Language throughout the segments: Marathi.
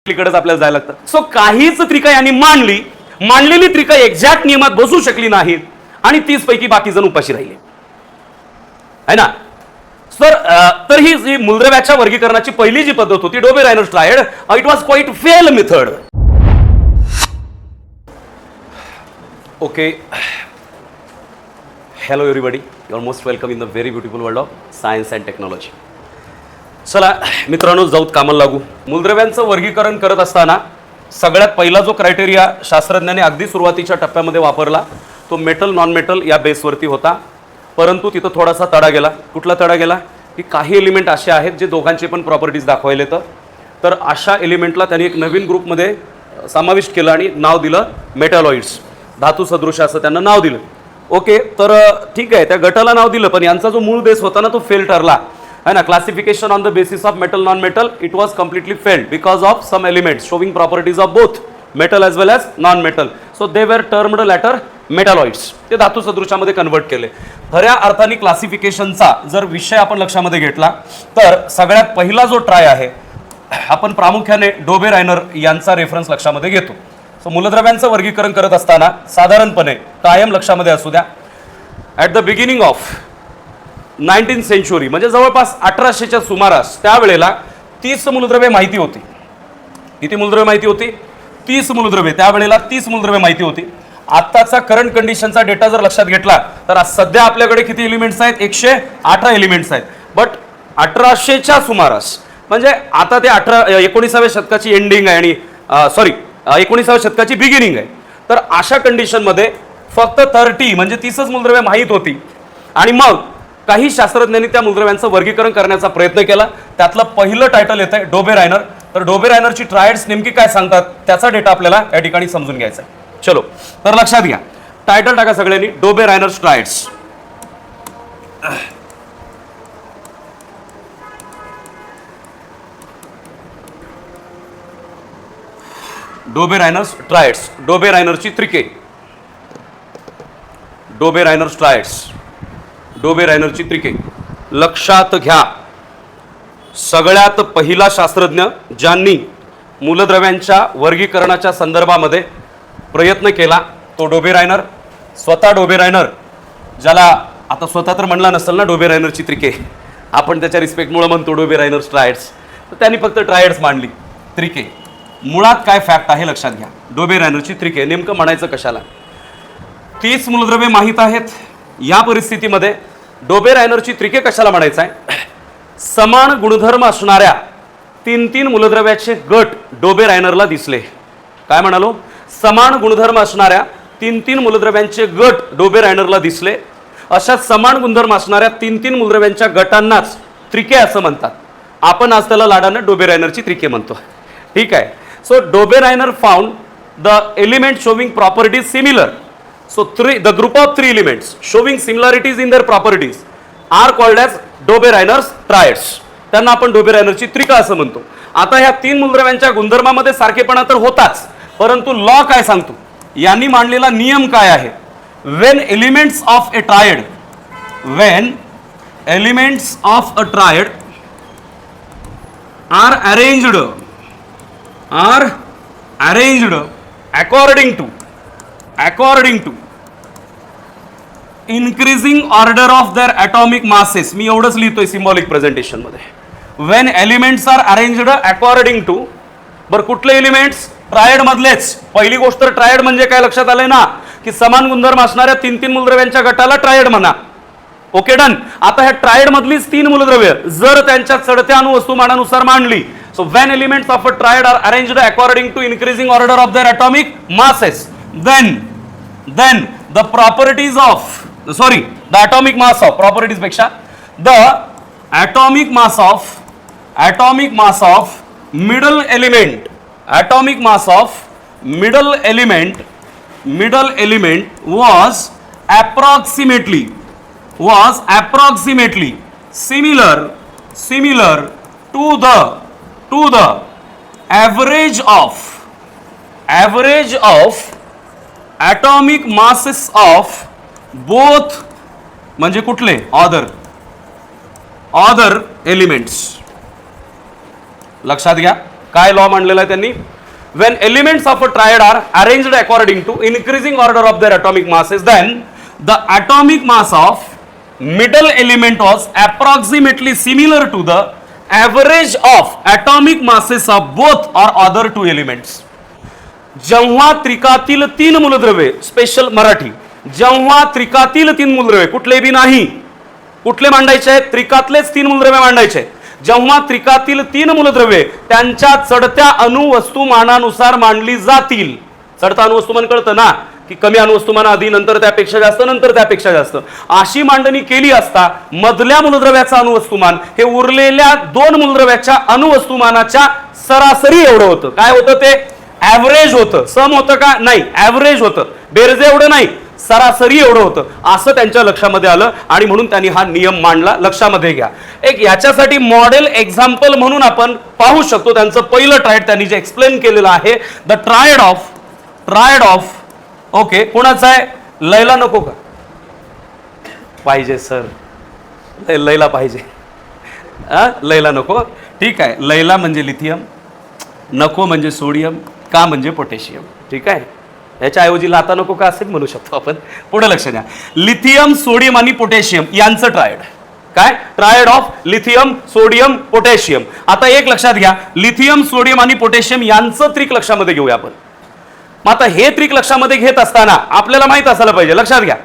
कडेच आपल्याला जायला लागतं. सो काहीच त्रिका यांनी मांडलेली त्रिका एक्झॅक्ट नियमात बसू शकली नाहीत आणि 30 पैकी बाकी जण उपाशी राहिले है ना. तर ही जी मूलद्रव्याच्या वर्गीकरणाची पहिली जी पद्धत होती Dobereiner triad, it was quite fail method. Okay, hello everybody, you are most welcome in the very beautiful world of science and technology. चला मित्रांनो, जाऊत कामाला लागू. मूलद्रव्यांचं वर्गीकरण करत असताना सगळ्यात पहिला जो क्रायटेरिया शास्त्रज्ञांनी अगदी सुरुवातीच्या टप्प्यामध्ये वापरला तो मेटल नॉन मेटल या बेसवरती होता. परंतु तिथं थोडासा तडा गेला. कुठला तडा गेला की काही एलिमेंट असे आहेत जे दोघांचे पण प्रॉपर्टीज दाखवायले. तर अशा एलिमेंटला त्यांनी एक नवीन ग्रुपमध्ये समाविष्ट केलं आणि नाव दिलं मेटॅलॉइड्स, धातू सदृश असं त्यांना नाव दिलं. ओके, तर ठीक आहे, त्या गटाला नाव दिलं, पण यांचा जो मूळ बेस होता ना तो फेल ठरला है ना. Classification on the basis of metal non metal it was completely failed because of some elements showing properties of both metal as well as non metal. So they were termed later metalloids. ते धातू सदृशामध्ये कन्वर्ट केले. खऱ्या अर्थाने क्लासिफिकेशनचा जर विषय आपण लक्षामध्ये घेतला तर सगळ्यात पहिला जो ट्राय आहे आपण प्रामुख्याने डोबे-रायनर यांचा रेफरन्स लक्षामध्ये घेतो. सो मूलद्रव्यांचं वर्गीकरण करत असताना साधारणपणे कायम लक्षामध्ये असू द्या, at the beginning of 19th century म्हणजे जवळपास 1800च्या सुमारास त्यावेळेला 30 मूलद्रव्ये माहिती होती. किती मूलद्रव्ये माहिती होती? 30 मूलद्रव्ये. त्यावेळेला 30 मूलद्रव्ये माहिती होती. आत्ताचा करंट कंडिशनचा डेटा जर लक्षात घेतला तर सध्या आपल्याकडे किती एलिमेंट्स आहेत? 118 एलिमेंट्स आहेत. बट 1800च्या सुमारास म्हणजे आता ते 19व्या शतकाची एंडिंग आहे आणि 19व्या शतकाची बिगिनिंग आहे. तर अशा कंडिशनमध्ये फक्त 30 म्हणजे 30च मूलद्रव्ये माहीत होती. आणि मग काही शास्त्रज्ञांनी त्या मूलद्रव्यांचं वर्गीकरण करण्याचा प्रयत्न केला. त्यातलं पहिलं टायटल येतं आहे डोबे-रायनर. तर डोबे-रायनरची ट्रायड्स नेमकी काय सांगतात त्याचा डेटा आपल्याला या ठिकाणी समजून घ्यायचा आहे. चलो, तर लक्षात घ्या, टायटल टाका सगळ्यांनी, डोबे-रायनर ट्रायड्स. डोबे-रायनर ट्रायड्स, डोबे-रायनरची त्रिके, डोबे-रायनर ट्रायड्स, डोबे-रायनरची त्रिके. लक्षात घ्या, सगळ्यात पहिला शास्त्रज्ञ ज्यांनी मूलद्रव्यांच्या वर्गीकरणाच्या संदर्भामध्ये प्रयत्न केला तो डोबे-रायनर. स्वतः डोबे-रायनर, ज्याला आता स्वतः तर म्हणला नसेल ना डोबे-रायनरची त्रिके, आपण त्याच्या रिस्पेक्टमुळे म्हणतो डोबे-रायनर ट्रायड्स. तर त्यांनी फक्त ट्रायड्स मांडली, त्रिके. मुळात काय फॅक्ट आहे लक्षात घ्या. डोबे-रायनरची त्रिके नेमकं म्हणायचं कशाला? 30 मूलद्रव्ये माहीत आहेत. या परिस्थितीमध्ये डोबे-रायनरची त्रिके कशाला म्हणायचं आहे? समान गुणधर्म असणाऱ्या 3 मूलद्रव्याचे गट डोबे-रायनरला दिसले. काय म्हणालो? समान गुणधर्म असणाऱ्या 3 मूलद्रव्यांचे गट डोबे-रायनरला दिसले. अशा समान गुणधर्म असणाऱ्या 3 मूलद्रव्यांच्या गटांनाच त्रिके असं म्हणतात. आपण आज त्याला लाडानं डोबे-रायनरची त्रिके म्हणतो. ठीक आहे. So Dobereiner found the element showing properties similar. So the group of 3 elements showing similarities in their properties are called as Dobe-Rayner's triads. त्यांना आपण डोबे-रायनरची त्रिका असं म्हणतो. आता ह्या 3 मूलद्रव्यांच्या गुणधर्मामध्ये सारखेपणा तर होताच, परंतु लॉ काय सांगतो, यांनी मांडलेला नियम काय आहे? when elements of a triad are arranged according to increasing order of their atomic masses. मी एवढंच लिहितोय सिम्बॉलिक प्रेझेंटेशन मध्ये. when elements are arranged according to, बरं कुठले एलिमेंट्स? ट्रायड मधलेच. पहिली गोष्ट तर ट्रायड म्हणजे काय लक्षात आलंय ना, की समान गुणधर्म असणाऱ्या 3 मूलद्रव्यांच्या गटाला ट्रायड म्हणा. Okay, done. आता ह्या ट्रायड मधलीच 3 मूलद्रव्य जर त्यांच्या चढत्या अणुवस्तुमानानुसार मांडली, so when elements of a triad are arranged according to increasing order of their atomic masses, then the properties of the atomic mass of properties पेक्षा the atomic mass of middle element was approximately similar to the average of atomic masses of both म्हणजे कुठले? other elements. लक्षात घ्या, काय लॉ मांडलेला आहे त्यांनी? when elements of a triad are arranged according to increasing order of their atomic masses, then the atomic mass of middle element was approximately similar to the average of atomic masses of both or other two elements. जेव्हा त्रिकातील तीन मूलद्रव्ये, स्पेशल मराठी, जेव्हा त्रिकातील तीन मूलद्रव्ये, कुठले बी नाही, कुठले मांडायचे आहेत? त्रिकातलेच तीन मूलद्रव्ये मांडायचे. जेव्हा त्रिकातील तीन मूलद्रव्ये त्यांच्या चढत्या अणुवस्तुमानानुसार मांडली जातील. चढता अणुवस्तुमान कळतं ना, की कमी अणुवस्तुमान आधी, नंतर त्यापेक्षा जास्त, नंतर त्यापेक्षा जास्त, अशी मांडणी केली असता मधल्या मूलद्रव्याचं अणुवस्तुमान हे उरलेल्या दोन मूलद्रव्याच्या अणुवस्तुमानाच्या सरासरी एवढं होतं. काय होतं ते? ॲव्हरेज होतं. सम होतं का? नाही, ॲव्हरेज होतं. बेरजे एवढं नाही, सरासरी एवढं होतं, असं त्यांच्या लक्षामध्ये आलं आणि म्हणून त्यांनी हा नियम मांडला. लक्षामध्ये घ्या. एक याच्यासाठी मॉडेल एक्झाम्पल म्हणून आपण पाहू शकतो. त्यांचं पहिलं ट्रायड त्यांनी जे एक्सप्लेन केलेलं आहे, द ट्रायड ऑफ ओके, कोणाचा आहे? लैला नको का? पाहिजे सर, लैला पाहिजे. लैला नको, ठीक आहे. लैला म्हणजे लिथियम, नको म्हणजे सोडियम, का म्हणजे पोटॅशियम. ठीक आहे, याच्याऐवजी लाता नको का असेल म्हणू शकतो आपण. पुढे लक्ष द्या. लिथियम, सोडियम आणि पोटॅशियम यांचं ट्रायड. काय? Triad of lithium, sodium, potassium. आता एक लक्षात घ्या, लिथियम, सोडियम आणि पोटॅशियम यांचं त्रिक लक्षामध्ये घेऊया आपण. मग आता हे त्रिक लक्षामध्ये घेत असताना आपल्याला माहित असायला पाहिजे. लक्षात घ्या,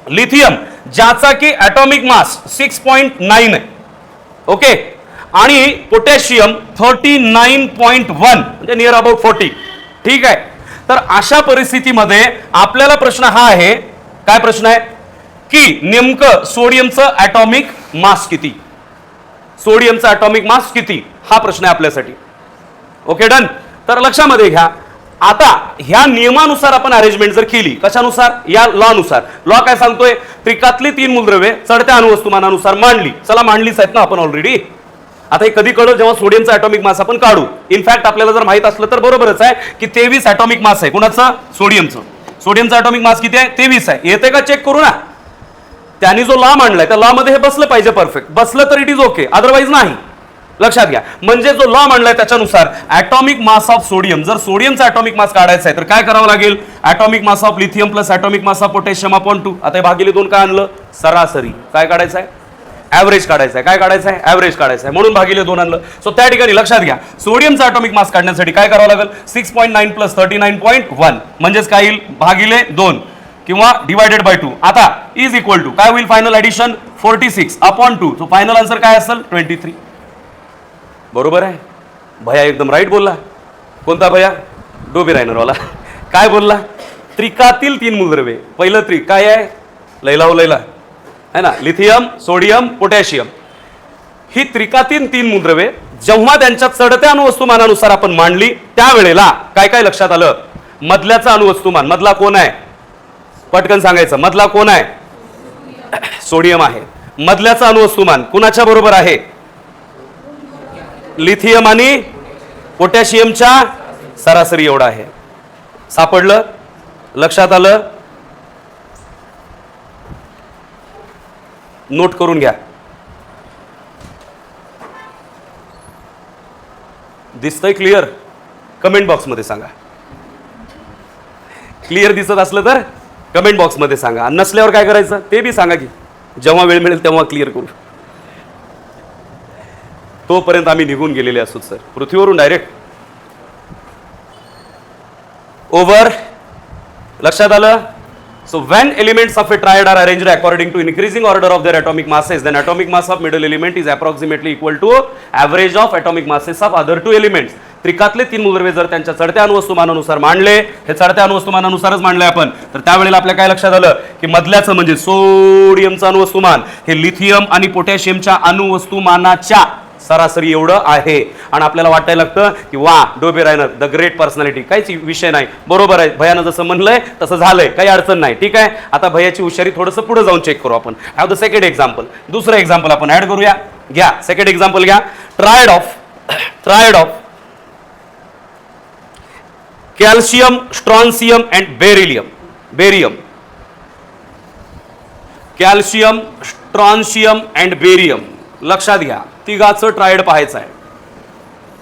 लिथियम ज्याचा की ॲटॉमिक मास 6.9 आहे, ओके, आणि पोटॅशियम 39.1 म्हणजे नियर अबाउट 40. ठीक आहे. तर अशा परिस्थितीमध्ये आपल्याला प्रश्न हा आहे, काय प्रश्न आहे? की नेमकं सोडियमचं ॲटॉमिक मास किती, सोडियमचा ॲटॉमिक मास किती, हा प्रश्न आहे आपल्यासाठी. Okay, done. तर लक्षामध्ये घ्या, आता ह्या नियमानुसार आपण अरेंजमेंट जर केली, कशानुसार? या लॉ नुसार. लॉ काय सांगतोय? त्रिकातली तीन मूलद्रव्ये चढत्या अणुवस्तुमानानुसार मांडली. चला, मांडलीच आहेत ना आपण ऑलरेडी. आता हे कधी कळलं? जेव्हा सोडियमचा ॲटॉमिक मास आपण काढू. इनफॅक्ट आपल्याला जर माहित असलं तर बरोबरच आहे की 23 ॲटॉमिक मास आहे. कुणाचं? सोडियमचं. सोडियमचा ॲटॉमिक मास किती आहे? 23 आहे. येते का? चेक करू ना. त्यांनी जो लॉ मांडलाय त्या लॉ मध्ये हे बसलं पाहिजे, परफेक्ट बसलं तर इट इज ओके, अदरवाईज नाही. लक्षात घ्या, म्हणजे जो लॉ मांडलाय त्याच्यानुसार ॲटॉमिक मास ऑफ सोडियम, जर सोडियमचा ॲटॉमिक मास काढायचा आहे तर काय करावं लागेल? Atomic mass of lithium plus atomic mass of potassium upon 2. आता भागिले 2 काय आणलं? सरासरी. काय काढायचं आहे? ॲव्हरेज काढायचं आहे. काय काढायचं आहे? ॲव्हरेज काढायचं आहे, म्हणून भागिले 2 आणलं. सो त्या ठिकाणी लक्षात घ्या, सोडियमचा ॲटॉमिक मास काढण्यासाठी काय करावं लागेल? 6.9 प्लस 39.1 म्हणजेच काय येईल? भागिले 2 किंवा डिवायडेड बाय 2. आता इज इक्वल टू काय होईल? Final addition 46 upon 2. So final answer काय असेल? 23. बरोबर आहे. भैया एकदम राईट बोलला. कोणता भैया? डोबे रायनरवाला. काय बोलला? त्रिकातील तीन मूलद्रव्ये. पहिलं त्रिक काय आहे? लैला व लैला है ना, लिथियम, सोडियम, पोटॅशियम. ही त्रिकातील तीन मूलद्रव्ये जेव्हा त्यांच्या चढत्या अणुवस्तुमानानुसार आपण मांडली त्यावेळेला काय काय लक्षात आलं? मधल्याचा अणुवस्तुमान, मधला कोण आहे? पटकन सांगायचं. मधला कोण आहे? सोडियम आहे. मधल्याचा अणुवस्तुमान कुणाच्या बरोबर आहे? लिथियम आणि पोटॅशियमच्या सरासरी एवढा आहे. सापडलं? लक्षात आलं? नोट करून घ्या. दिसतंय क्लिअर? कमेंट बॉक्समध्ये सांगा. क्लिअर दिसत असलं तर कमेंट बॉक्समध्ये सांगा. नसल्यावर काय करायचं ते बी सांगा की जेव्हा वेळ मिळेल तेव्हा क्लिअर करू. तोपर्यंत आम्ही निघून गेलेले असू सर पृथ्वीवरून डायरेक्ट ओव्हर. लक्षात आलं? So when elements of a triad are arranged according to increasing order of their atomic masses, then atomic mass of middle element is approximately equal to average of atomic masses of other two elements. त्रिकातले तीन मूलद्रव्ये जर त्यांच्या चढत्या अणुवस्तुमानानुसार मांडले, हे चढत्या अणुवस्तुमानानुसारच मांडले आपण, तर त्यावेळेला आपल्या काय लक्षात आलं की मधल्याचं म्हणजे सोडियमचं अणुवस्तुमान हे लिथियम आणि पोटॅशियमच्या अणुवस्तुमानाच्या सरासरी एवढं आहे. आणि आपल्याला वाटायला लागतं की वा डोबे रायनर द ग्रेट पर्सनॅलिटी. काहीच विषय नाही, बरोबर आहे. भैयानं जसं म्हणलंय तसं झालंय, काही अडचण नाही. ठीक आहे. आता भैयाची हुशारी थोडंसं पुढे जाऊन चेक करू आपण. Have the second example. दुसरं एक्झाम्पल आपण ऍड करूया. घ्या सेकंड एक्झाम्पल घ्या. Triad of calcium, strontium and barium. Calcium, strontium and barium. लक्षात घ्या, तिघाचं ट्रायड पाहायचं आहे.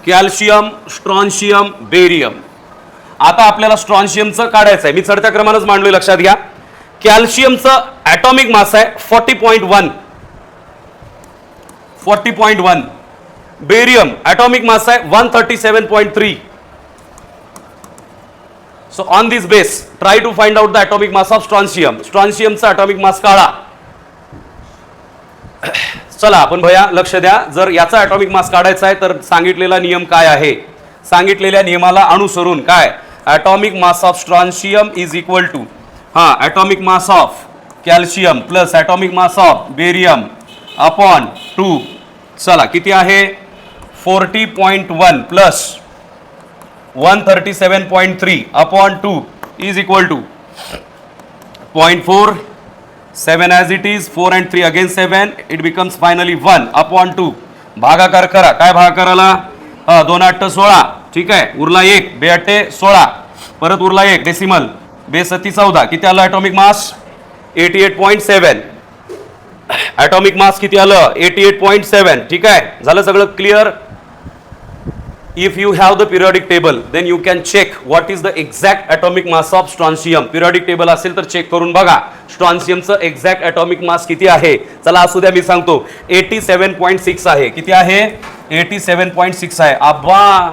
Calcium, strontium, barium. आता आपल्याला स्ट्रॉन्शियमचं काढायचं आहे. मी चढत्या क्रमानंच मांडलोय, लक्षात घ्या. कॅल्शियमचं ॲटॉमिक मास आहे 40.1. बेरियम ॲटॉमिक मास आहे 137.3. So on this base, try to find out the atomic mass of strontium. स्ट्रॉन्शियमचा atomic mass काढा. चला आपण भैया लक्ष द्या. जर याचा atomic mass काढायचा आहे तर सांगितलेला नियम काय आहे? सांगितलेल्या नियमाला अनुसरून काय? atomic mass of strontium is equal to atomic mass of calcium plus atomic mass of barium upon 2. चला किती आहे? 40.1 plus 137.3 upon 2 is equal to 0.4. 7 as it is, 4 and 3 again 7, it becomes finally 1 upon 2. भागाकार करा. काय भागाकाराला? 2 8 16. ठीक आहे. उरला 1, 2 8 16. परत उरला 1 डेसिमल, 2 7 14. किती आलं ॲटॉमिक मास? 88.7. ॲटॉमिक मास किती आलं? 88.7. ठीक आहे. झालं सगळं clear? If you have the periodic table, then you can check what is the exact atomic mass of strontium. Periodic table असेल तर चेक करून बघा स्ट्रॉन्शियमचं एक्झॅक्ट ॲटॉमिक मास किती आहे. चला असू द्या, मी सांगतो 87.6 आहे. किती आहे? 87.6 आहे. अब्बा,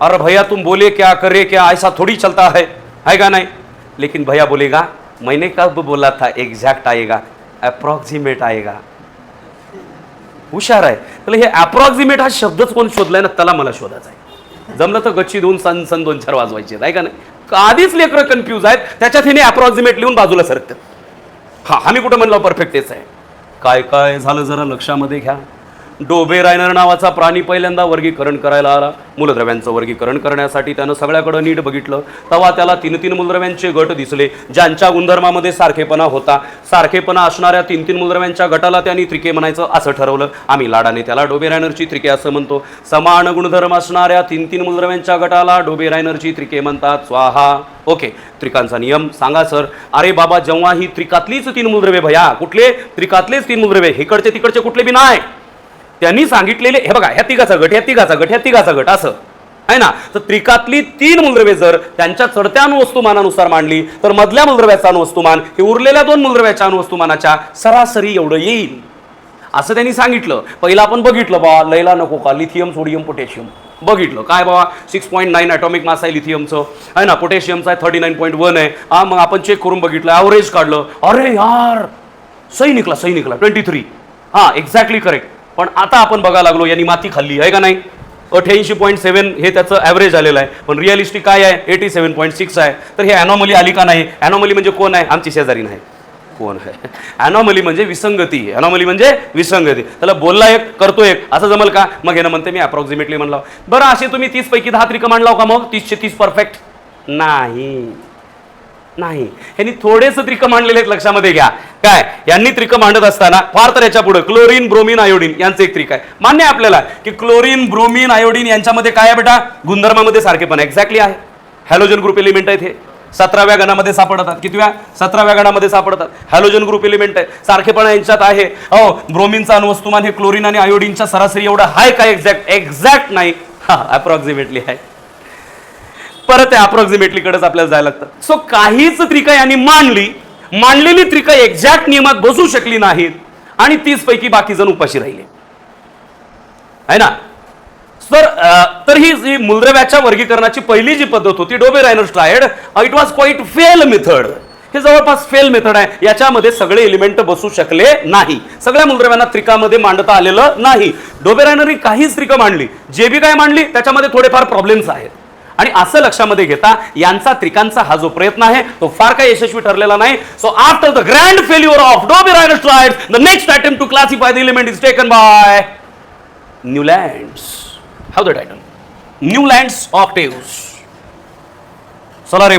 अरे भैया तुम बोले क्या करे क्या, ऐसा थोड़ी चलता है का नहीं? लेकिन भैया बोलेगा मैंने कब बोला था एग्जैक्ट आएगा, अप्रॉक्सिमेट आएगा. हुशार आहे. तर हे अप्रॉक्सिमेट हा शब्दच कोण शोधलाय ना, त्याला मला शोधायचा आहे. जमलं तर गच्ची दोन सन 2-4 वाजवायचे आहे का नाही? आधीच लेकरं कन्फ्यूज आहेत, त्याच्यात हिने अप्रॉक्सिमेट लिहून बाजूला सरकतात. आम्ही कुठं म्हणलो परफेक्ट तेच आहे. काय काय झालं जरा लक्षामध्ये घ्या. डोबे रायनर नावाचा प्राणी पहिल्यांदा वर्गीकरण करायला आला. मूलद्रव्यांचं वर्गीकरण करण्यासाठी त्यानं सगळ्याकडं नीट बघितलं. तेव्हा त्याला 3 मूलद्रव्यांचे गट दिसले ज्यांच्या गुणधर्मामध्ये सारखेपणा होता. सारखेपणा असणाऱ्या 3 मूलद्रव्यांच्या गटाला त्यांनी त्रिके म्हणायचं असं ठरवलं. आम्ही लाडाने त्याला डोबे रायनरची त्रिके असं म्हणतो. समान गुणधर्म असणाऱ्या 3 मूलद्रव्यांच्या गटाला डोबे रायनरची त्रिके म्हणतात. स्वाहा. ओके, त्रिकांचा नियम सांगा सर. अरे बाबा, जेव्हा ही त्रिकातलीच 3 मूलद्रव्ये, भया कुठले? त्रिकातलेच 3 मूलद्रव्ये, इकडचे तिकडचे कुठले बी नाही. त्यांनी सांगितलेले हे बघा, ह्या तिघाचा गट, ह्या तिघाचा गट, ह्या तिघाचा गट असं आहे ना. तर त्रिकातली 3 मूलद्रव्ये जर त्यांच्या चढत्या अणुवस्तुमानानुसार मांडली तर मधल्या मूलद्रव्याचा अणुवस्तुमान हे उरलेल्या 2 मूलद्रव्याच्या अणुवस्तुमानाच्या सरासरी एवढं येईल असं त्यांनी सांगितलं. पहिला आपण बघितलं बा, लैला नको का, लिथियम, सोडियम, पोटॅशियम बघितलं. काय बाबा, 6.9 ॲटॉमिक मास आहे लिथियमचं, आहे ना. पोटॅशियमचा 39.1 आहे. मग आपण चेक करून बघितलं, ॲव्हरेज काढलं. अरे यार, सही निघला 23. Exactly correct. पण आता आपण बघायला लागलो यांनी माती खाल्ली आहे का नाही. 88.7 हे त्याचं ॲव्हरेज आलेलं आहे. पण रिअलिस्टिक काय आहे? 87.6 आहे. तर हे ॲनॉमली आली का नाही? ॲनॉमली म्हणजे कोण आहे? आमची शेजारी नाही. कोण आहे? ॲनॉमली म्हणजे विसंगती. ॲनॉमली म्हणजे विसंगती. त्याला बोलला एक, करतो एक, असं जमल का? मग हे म्हणते मी अप्रॉक्सिमेटली म्हणला. बरं, असे तुम्ही 30 पैकी 10 त्रिक मांडलाव का? मग 30चे 30 परफेक्ट नाही. यांनी थोडेच त्रिक मांडलेले आहेत, लक्षामध्ये घ्या. काय यांनी त्रिक मांडत असताना फार तर याच्या पुढे क्लोरीन, ब्रोमीन, आयोडीन यांचं एक त्रिक आहे. मान्य आहे आपल्याला की क्लोरीन, ब्रोमीन, आयोडीन यांच्यामध्ये काय आहे बेटा? गुणधर्मामध्ये सारखेपणा एक्झॅक्टली आहे. हॅलोजन ग्रुप एलिमेंट आहेत हे. 17व्या गणामध्ये सापडतात. कितव्या? 17व्या गणामध्ये सापडतात. हॅलोजन ग्रुप एलिमेंट आहे. सारखेपणा यांच्यात आहे. ब्रोमीनचा अणुवस्तुमान हे क्लोरीन आणि आयोडीनच्या सरासरी एवढं आहे का? एक्झॅक्ट नाही. अप्रॉक्सिमेटली आहे. परत अप्रॉक्सिमेटली कडेच आपल्याला जायला लागतं. सो काहीच त्रिका यांनी मांडलेली त्रिका एक्झॅक्ट नियमात बसू शकली नाहीत आणि 30 पैकी बाकी जण उपाशी राहिले आहे ना. तर ही मूलद्रव्याच्या वर्गीकरणाची पहिली जी पद्धत होती, Dobereiner's triad, it was quite fail method. हे जवळपास फेल मेथड आहे. याच्यामध्ये सगळे एलिमेंट बसू शकले नाही. सगळ्या मूलद्रव्यांना त्रिकामध्ये मांडता आलेलं नाही. डोबे रायनरनी काहीच त्रिका मांडली, जे बी काय मांडली त्याच्यामध्ये थोडेफार प्रॉब्लेम्स आहेत. आणि असं लक्षामध्ये घेता यांचा त्रिकांचा हा जो प्रयत्न आहे तो फार काही यशस्वी ठरलेला नाही. So after the grand failure of Dobereiner's triad, the next attempt to classify the element is taken by Newlands. How the title? Newlands octaves. चला रे.